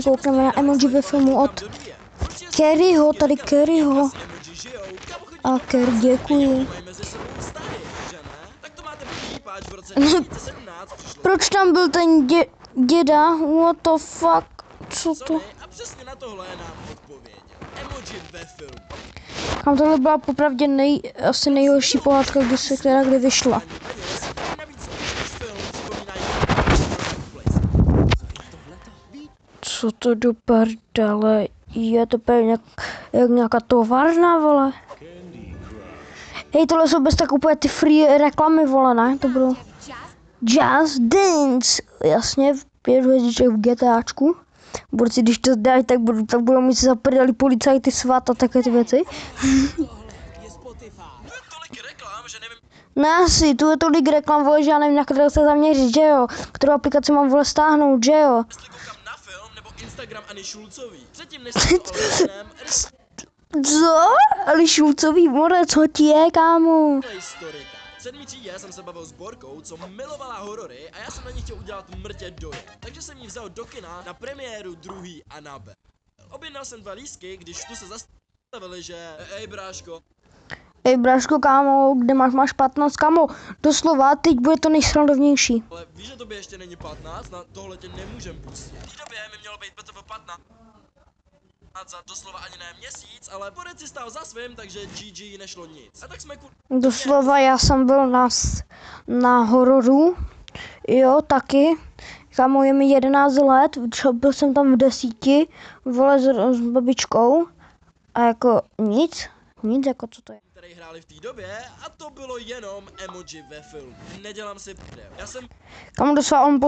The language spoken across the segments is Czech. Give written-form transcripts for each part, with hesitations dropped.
koukneme na emoji ve filmu od Kerryho, tady Kerryho. A Kerry, děkuji. No, proč tam byl ten děda? What the fuck? Co to? A přesně na tohle nám odpověděl. Emoji ve filmu. Kam tohle byla popravdě asi nejhorší pohádka, kdy vyšla. Co to do prdele? Je to jak nějaká továrna, vole. Hej, tohle jsou bez tak úplně ty free reklamy, vole, ne? To budou Just Dance. Jasně, 5 hvězdiček v GTAčku. Borci, když to dají, tak budou mít za prdeli policajty svat a takové ty věci. Ne, asi, tu je tolik reklam, vole, že já nevím, na kterou se zaměřit, že jo? Kterou aplikaci mám, vole, stáhnout, že jo? Instagram Ani Šulcový. Předtím než jsem to Olenem... Co? Ali Šulcový, more, co ti je, kámo? Historika. V 7. třídě jsem se bavil s Borkou, co milovala horory a já jsem na ní chtěl udělat mrtě dojem. Takže jsem jí vzal do kina na premiéru druhý Annabelle. Objednal jsem 2 lístky, když tu se zastavili, že... Ej, bráško. Ej, bráško, kámo, kde máš 15, kámo? Doslova, teď bude to nejsrandovnější. Ale víš, že tobě ještě není 15? Na tohle tě nemůžem pustit. V té době mi mělo být BTV 15. Za doslova ani ne měsíc, ale Borec si stál za svým, takže GG nešlo nic. A tak jsme doslova, já jsem byl na hororu, jo, taky. Kámo, je mi 11 let, byl jsem tam v 10, vole, s babičkou. A jako nic, jako co to je. Který hráli v té době a to bylo jenom emoji ve filmu. Nedělám si prdel. Já jsem... Kámo, doslova on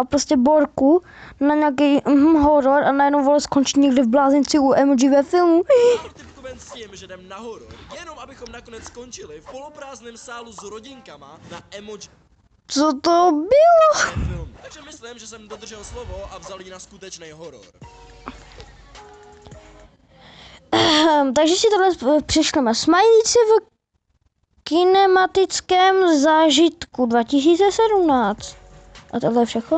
prostě Borku na nějaký horor a najednou, vole, skončí někde v blázinci u emoji ve filmu. Typku ven s tím, že jdem na horor, jenom abychom nakonec skončili v poloprázdném sálu s rodinkama na emoji. Co to bylo? Film. Takže myslím, že jsem dodržel slovo a vzal ji na skutečný horor. Takže si tohle přešleme. Smajlíci v kinematickém zážitku 2017. A tohle je všechno?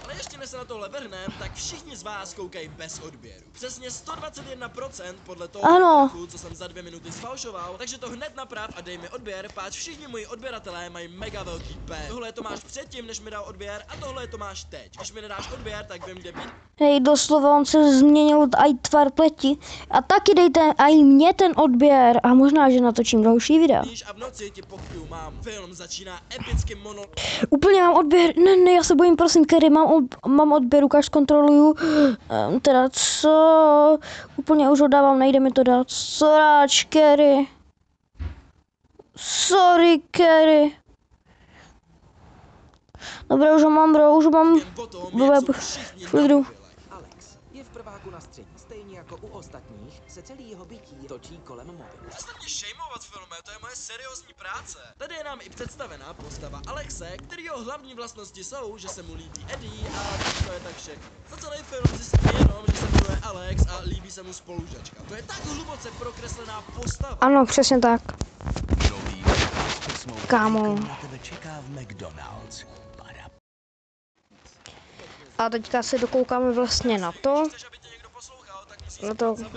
Ale ještě než se na tohle vrhnem, tak všichni z vás koukají bez odběru. Přesně 121% podle toho, co jsem za 2 minuty sfalšoval, takže to hned naprav a dej mi odběr, páč všichni moji odběratelé mají mega velký P. Tohle je Tomáš předtím, než mi dal odběr a tohle je Tomáš teď. Když mi nedáš odběr, tak vím, kde být. Hej, doslova on se změnil aj tvar pleti. A taky dejte aj mě ten odběr a možná, že natočím další videa. A v noci ti pochopil, mám. Film začíná epickým mono... Úplně mám odběr, ne, já se bojím, prosím, Kerry, mám odběr, ukáž, kontroluju. Teda co? Úplně už ho dávám, nejde mi to dát. Soráč, Kerry. Sorry, Kerry. Dobré, už ho mám, bro, už ho mám. Půjdu. Alex je v prváku na střední, stejně jako u ostatních, se celý jeho bytí točí kolem mobilu. Přestaň mě šejmovat, filme, to je moje seriózní práce. Tady je nám i představená postava Alexe, kterýho hlavní vlastnosti jsou, že se mu líbí Eddie a to je tak všechno. Za celý film zjistí jenom, že se jmenuje Alex a líbí se mu spolužačka. To je tak hluboce prokreslená postava. Ano, přesně tak. Kámo. A teďka se dokoukáme vlastně na to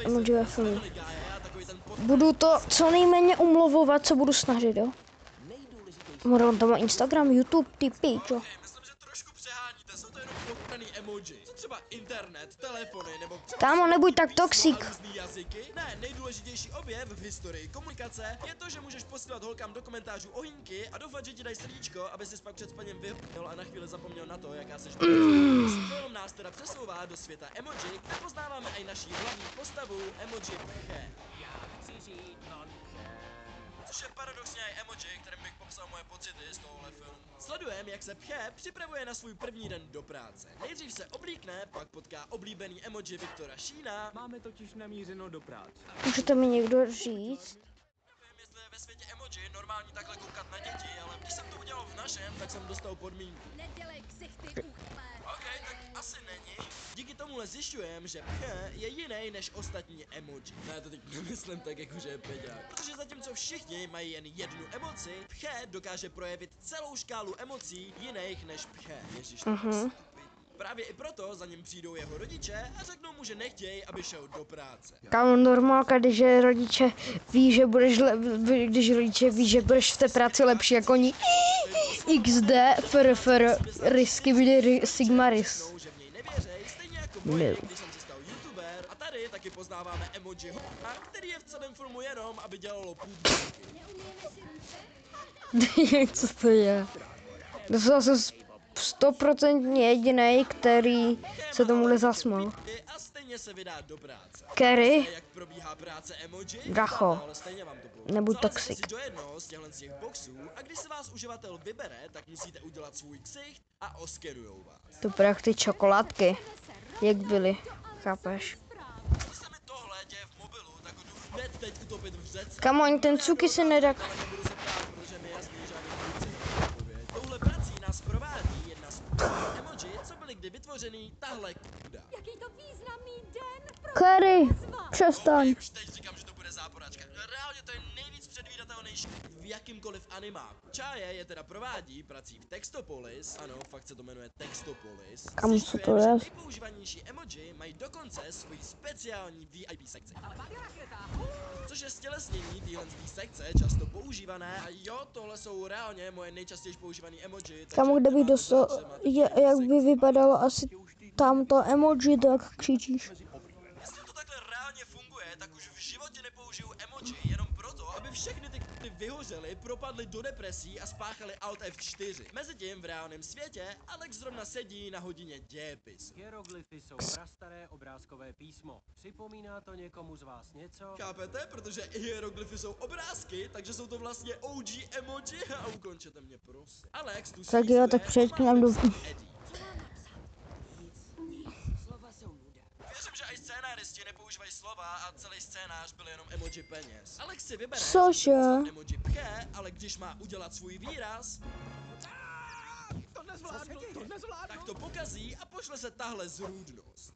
emoji ve filmu. Budu to co nejméně umluvovat, co budu snažit, jo? On tam má Instagram, YouTube, ty pičo. Myslím, že trošku přeháníte, jsou to jenom pochutaný emoji. Co třeba internet, telefony nebo... Kámo, nebuď tak toxik. Jazyky? Ne, nejdůležitější objev v historii komunikace je to, že můžeš posílat holkám do komentářů ohýnky a doufat, že ti dají srdíčko, aby si pak před spaním vyhodil a na chvíli zapomněl na to, jaká seš. Film nás teda přesouvá do světa emoji, kde poznáváme i naší hlavní postavu emoji Pche. Což je paradoxně i emoji, kterým bych popsal moje pocity z tohohle filmu. Sledujeme, jak se Pche připravuje na svůj první den do práce. Nejdřív se oblíkne, pak potká oblíbený emoji Viktora Šína. Máme totiž namířeno do práce. Můžete mi někdo říct? Nevím, jestli je ve světě emoji normální takhle koukat na děti, ale když jsem to udělal v našem, tak jsem dostal podmínku. Nedělej ksichty, uchle. OK, tak asi není. Díky tomuhle zjišťujem, že Pche je jiný než ostatní emoji. Ne, to teď nemyslím tak, jakože je peďák. Protože zatímco všichni mají jen jednu emoci, Pche dokáže projevit celou škálu emocí jiných než Pche. Ježiš, Právě i proto za ním přijdou jeho rodiče a řeknou mu, že nechtějí, aby šel do práce. Kámo, normálka, když rodiče ví, že budeš když rodiče ví, že budeš v té práci lepší jako oni. XD, risky byly sigma ris. Že v něj nevěřej, stejně jako moje, když jsem se stal youtuber. A tady taky poznáváme emoji Hora, který je v celém filmu jenom, aby dělalo půdky. Co to je? To jsou asi 100% jedinej, který se tomuhle zasmál. A stejně se vydá do práce. Kerry? Jak probíhá práce emoji? Bracho. Ale stejně vám to povím. Nebuď Zalezete toxic. si do jednoho z těch boxů a když se vás uživatel vybere, tak musíte udělat svůj ksicht a oskenujou vás. To jak ty čokoládky, jak byly, chápeš? Když se mi tohle děje v mobilu, tak ho jdu hned teď utopit v řece. Kam ani ten cuky se nedá. Ale nebudu se ptát, protože mi jasný, že žádný funkci nemá odpověď. Touhle prací nás provádí jedna z emoji, co byly kdy vytvořený, tahle kuda. Jaký to významný den pro Kerry, vás. přestaň. Už teď říkám, že to bude záporačka. Reálně to je nejvíc předvídatelnější v jakýmkoliv animáku. Čáje je teda provádí prací v Textopolis, ano, fakt se to jmenuje Textopolis. Kam co to Zjišťujeme, je? že nejpoužívanější emoji mají dokonce svoji speciální VIP sekci. Což je stělesnění téhle sekce, často používané. A jo, tohle jsou reálně moje nejčastěji používané emoji. Kam kde bych dostal, jak by vypadalo asi tamto emoji, tak křičíš. Jestli to takhle reálně funguje, tak už v životě nepoužiju emoji jenom proto, aby všechny ty vyhořely, propadly do depresí a spáchali Alt F4. Mezitím v reálném světě Alex zrovna sedí na hodině dějepisu. Hieroglyfy jsou prastaré obrázkové písmo. Připomíná to někomu z vás něco? Chápete? Protože hieroglyfy jsou obrázky, takže jsou to vlastně OG emoji a ukončete mě prosím. Alex tu Tak jo, tak přejď k nám do... Slova jsou nuda. Věřím, že i scénáristi nepoužívají slova a celý scénář byl jenom emoji peněz. Alex si vybere, Cože? emoji pché, ale když má udělat svůj výraz, tak to pokazí a pošle se tahle zrůdnost.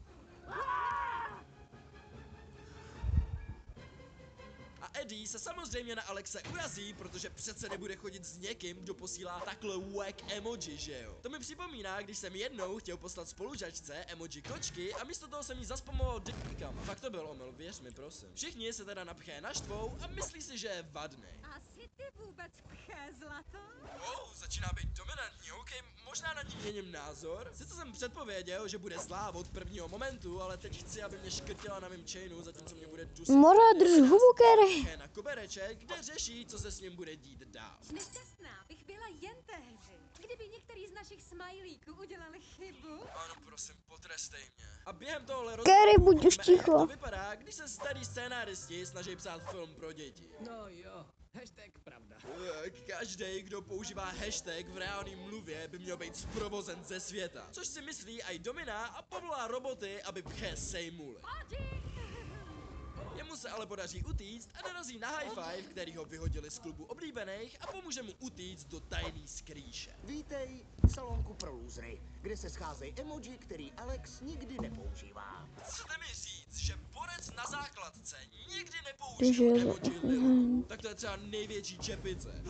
A Eddie se samozřejmě na Alexe urazí, protože přece nebude chodit s někým, kdo posílá takhle wack emoji, že jo? To mi připomíná, když jsem jednou chtěl poslat spolužačce emoji kočky a místo toho jsem jí zaspamoval dickama. Fakt to byl omyl, věř mi prosím. Všichni se teda na pché naštvou a myslí si, že je vadný. Asi ty vůbec pché zlato? Začíná být dominantní, ok, možná na ní měním názor. Sice jsem předpověděl, že bude zlá od prvního momentu, ale teď chci, aby mě škrtila na mým chainu, zatímco mě bude dusit. Mora, drž hubu, Kerry. Na kobereček, kde řeší, co se s ním bude dít dál. Nešťastná bych byla jen tehdy, kdyby některý z našich smajlíků udělali chybu. Ano, prosím, potrestej mě. A během tohle Kerry, buď už jak ticho. to vypadá, když se starý scénáristi snaží psát film pro děti. No jo, hashtag pravda. Každý, kdo používá hashtag v reálné mluvě, by měl být zprovozen ze světa. Což si myslí i Domina a povolá roboty, aby pché sejmuli. Jemu se ale podaří utíct a narazí na high five, který ho vyhodili z klubu oblíbených a pomůže mu utíct do tajný skrýše. Vítej v salonku pro lůzry, kde se scházejí emoji, který Alex nikdy nepoužívá. Chcete mi říct, že borec na základce nikdy nepoužil emoji Lil? Tak to je třeba největší čepice.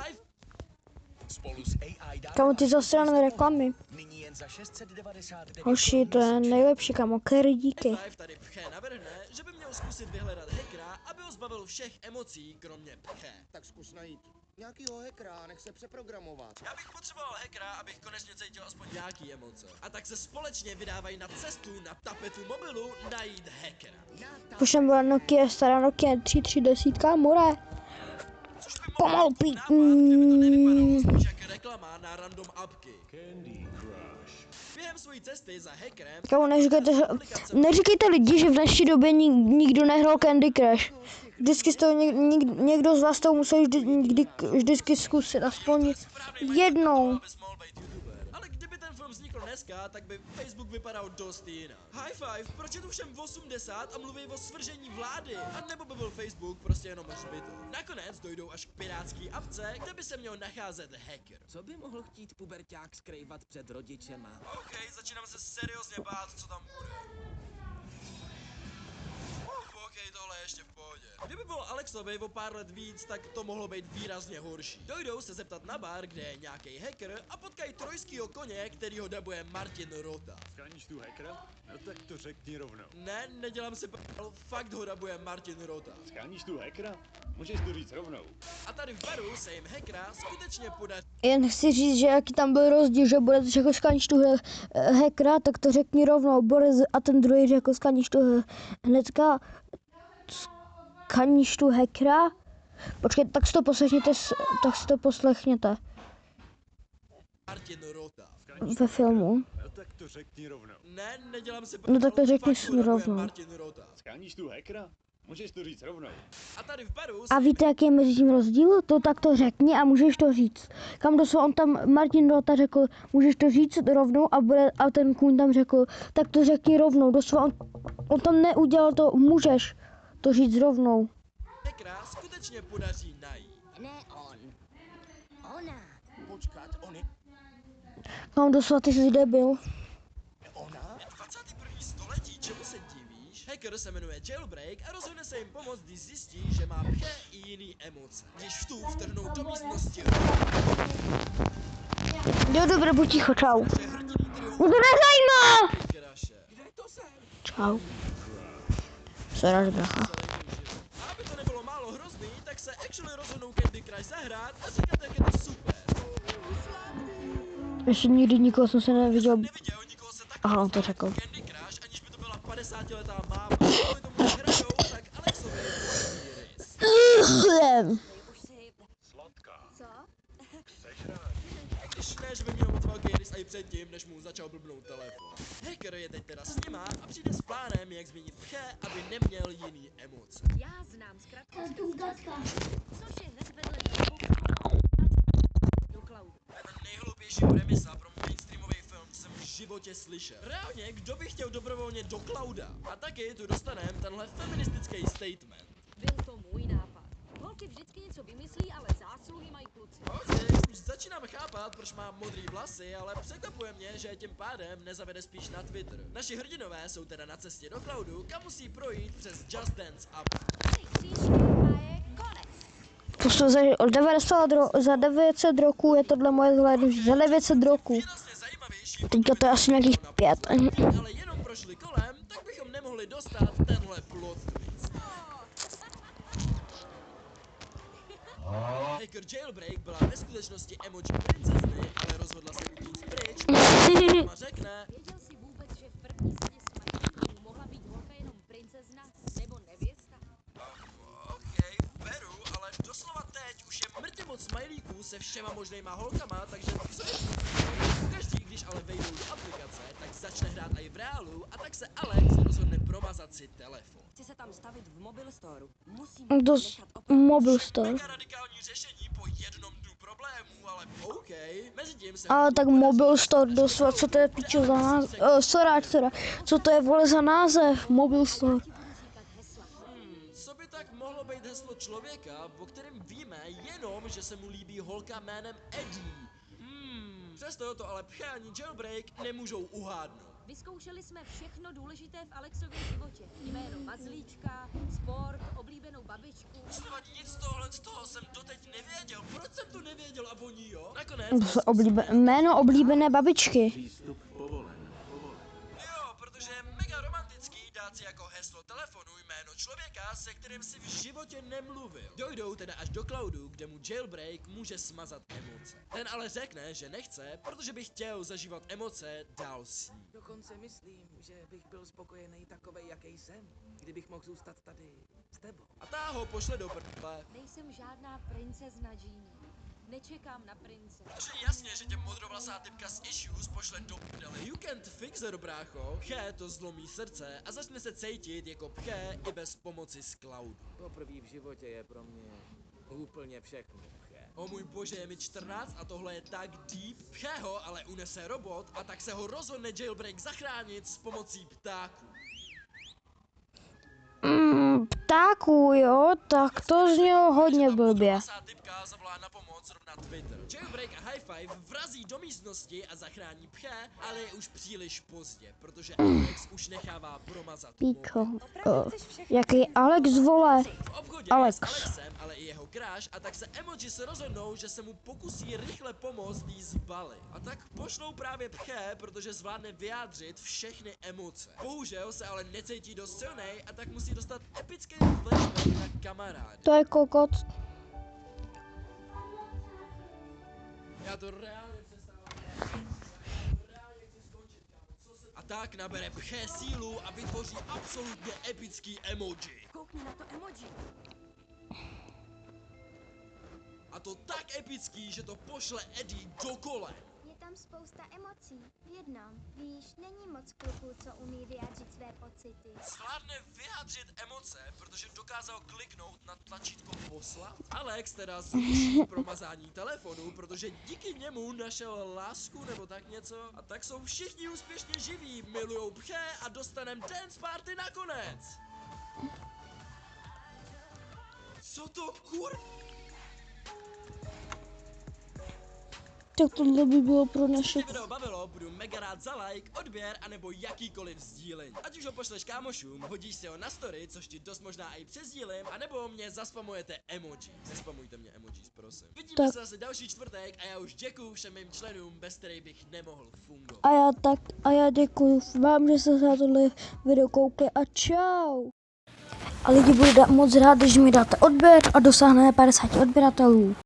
Spolu s AI Kamo, ty zasrané reklamy. nyní jen za 699 Hoši, to je nejlepší, kamo, Kerry, díky. Five tady pché navrhne, že by měl zkusit vyhledat hackera, aby ho zbavil všech emocí, kromě pché. Tak zkus najít nějakýho hackera, nech se přeprogramovat. Já bych potřeboval hackera, abych konečně cítil aspoň nějaký emoce. A tak se společně vydávají na cestu na tapetu mobilu najít hackera. Už jsem byla Nokia, stará Nokia 3310, more. Což by Pomalu mohlo být pít. nápad, kdyby to nevypadalo spíš jak reklama na random appky. Během svojí cesty za hackerem... Kamo, neříkejte lidi, že v dnešní době nikdo nehrál Candy Crush. Vždycky z toho někdo z vás to musel vždycky zkusit, aspoň jednou. Ale kdyby ten film vznikl dneska, tak by Facebook vypadal dost jinak. High five, proč je tu všem 80 a mluví o svržení vlády? A nebo by byl Facebook prostě jenom hřbitov. Nakonec dojdou až k pirátský apce, kde by se měl nacházet hacker. Co by mohl chtít puberťák skrývat před rodičema? OK, začínám se seriózně bát, co tam bude. OK, tohle je ještě v pohodě. Kdyby bylo Alexovi o pár let víc, tak to mohlo být výrazně horší. Dojdou se zeptat na bar, kde je nějaký hacker a potkají trojskýho koně, který ho dabuje Martin Rota. Skáníš tu hackera? No tak to řekni rovnou. Ne, nedělám si fakt ho dabuje Martin Rota. Skáníš tu hackera? Můžeš to říct rovnou. A tady v baru se jim hackera skutečně podaří. Jen chci říct, že jaký tam byl rozdíl, že Borec řekl skáníš tu hackera, tak to řekni rovnou. Borec a ten druhý řekl skáníš tu hnedka. Skáníš tu hackera? Počkej, tak si to poslechněte. Martin Rota. Ve filmu. No tak to řekni rovnou. Ne, nedělám si No tak to řekni fakt ho dabuje rovnou. Martin Rota. Skáníš tu hackera? Můžeš to říct rovnou. A tady v baru A víte, jaký je mezi tím rozdíl? To tak to řekni a můžeš to říct. Kam doslova on tam, Martin Rota řekl, můžeš to říct rovnou a ten kůň tam řekl, tak to řekni rovnou. Doslova on tam neudělal to, můžeš to říct rovnou. hackera skutečně podaří najít. Ne on. Ona. Počkat, on je Kam doslova ty jsi debil. ona? 21. století, čemu se divíš? Hacker se jmenuje Jailbreak a rozhodne se jim pomoct, když zjistí, že má pche i jiný emoce. Když vtrhnou do místnosti, Jo, dobré, buď ticho, čau. že hrdiny trio Mě to nezajímá! kraše. Čau. Seraž, bracha. A aby to nebylo málo hrozný, tak se actually rozhodnou Candy Crush zahrát a říkat, jak je to super. Ještě nikdy nikoho jsem se neviděl. Neviděl nikoho se tak Aha, on to řekl. Candy Crush, aniž by to byla 50letá máma. Kvůli tomu hrajou, tak Alexovi vyrys. Už si... Sladká. Co? Když ne, že by měl moc velký rys i předtím, než mu začal blbnout telefon. Hacker je teď teda s nima a přijde s plánem, jak změnit pche, aby neměl jiný emoce. Já znám zkratku což je hned vedle do cloudu. To je ta nejhloupější premisa pro mainstreamový film, co jsem v životě slyšel. Reálně, kdo by chtěl dobrovolně do clouda? A taky tu dostanem tenhle feministický statement. Byl to můj nápad. Holky vždycky něco vymyslí, ale zásluhy mají kluci. Pohodě, už začínám chápat, proč má modrý vlasy, ale překvapuje mě, že tím pádem nezavede spíš na Twitter. Naši hrdinové jsou teda na cestě do cloudu, kam musí projít přes Just Dance Up. Tři křížky a je konec. To jsou za 900 roků je tohle moje zhlédnutí. Za 900 roků. Výrazně zajímavější, Teďka to je asi nějakých 5. ale jenom prošli kolem, tak bychom nemohli dostat tenhle plot twist. Hacker Jailbreak byla ve skutečnosti emoji princezny, ale rozhodla se utíct pryč, a řekne, Věděl jsi vůbec, že v první sadě smajlíků mohla být holka jenom princezna nebo nevěsta? okej, beru, ale doslova teď už je mrtě moc smajlíků se všema možnýma holkama, takže co je každý, když ale vejdou do aplikace, tak začne hrát i v reálu a tak se Alex rozhodne promazat si telefon. Chci se tam stavit v Mobile Store. Musím Mobile Store. Mega radikální řešení po jednom dnu problémů, ale OK. Mezitím se... Ale tak Mobile Store doslova, co to je pičo za název? Sorry. Co to je vole za název? Mobile Store. Co by tak mohlo být heslo člověka, o kterém víme jenom, že se mu líbí holka jménem Eddie? Přesto to ale pche ani Jailbreak nemůžou uhádnout. Vyzkoušeli jsme všechno důležité v Alexově životě. Jméno mazlíčka, sport, oblíbenou babičku. Doslova nic z toho jsem doteď nevěděl. Proč jsem to nevěděl a oni jo? Nakonec... Jméno oblíbené babičky. Jo, protože je mega romantický dát si jako heslo telefonu jméno člověka, se kterým si v životě nemluvil. Dojdou teda až do cloudu, kde mu Jailbreak může smazat emoce. Ten ale řekne, že nechce, protože by chtěl zažívat emoce dál s ní. Dokonce myslím, že bych byl spokojený takovej, jaký jsem, kdybych mohl zůstat tady s tebou. A tá ho pošle do prdele. Nejsem žádná princezna, Jeannie. Nečekám na prince. Takže jasně, že tě modrovlasá typka z Issues pošle do prdele. You can't fix it, brácho. Pche to zlomí srdce a začne se cítit jako pche i bez pomoci z cloudu. Poprvé v životě je pro mě úplně všechno. O můj bože, je mi 14 a tohle je tak deep. Pche ho ale unese robot a tak se ho rozhodne Jailbreak zachránit s pomocí ptáků. Ptáků, jo, tak to znělo hodně blbě. Modrovlasá typka zavolá na pomoc zrovna Twitter. Jailbreak a High Five vrazí do místnosti a zachrání Pché, ale je už příliš pozdě, protože Alex už nechává promazat Píčo. mobil. Jaký Alex, vole? V obchodě Alex. je s Alexem, ale i jeho kráš, a tak se emoji se rozhodnou, že se mu pokusí rychle pomoct jí zbalit. A tak pošlou právě Pché, protože zvládne vyjádřit všechny emoce. Bohužel se ale necítí dost silnej a tak musí dostat epický flashback na kamarády. To je kokot. Já to reálně přestávám. Reálně chci skončit, kámo. A tak nabere Pché sílu a vytvoří absolutně epický emoji. Koukni na to emoji. A to tak epický, že to pošle Eddie do kole. Je tam spousta emocí. V jednom, víš, není moc kluků, co umí vyjádřit své pocity. Zvládne vyjádřit emoce, protože dokázal kliknout na tlačítko poslat. Alex teda zruší promazání telefonu, protože díky němu našel lásku nebo tak něco. A tak jsou všichni úspěšně živí, milujou Pché a dostanem dance party nakonec. Co to Tak tohle by bylo pro naše... Když video bavilo, budu mega rád za like, odběr anebo jakýkoliv sdílení. Ať už ho pošleš kámošům, hodíš si ho na story, což ti dost možná i přesdílím, anebo mě zaspamujete emoji. Nespamujte mě emojis, prosím. Vidíme Tak. se zase další čtvrtek a já už děkuju všem mým členům, bez kterých bych nemohl fungovat. A já děkuji vám, že jste se na tohle video koukli a čau. A lidi, budu moc rád, když mi dáte odběr a dosáhneme 50 odběratelů.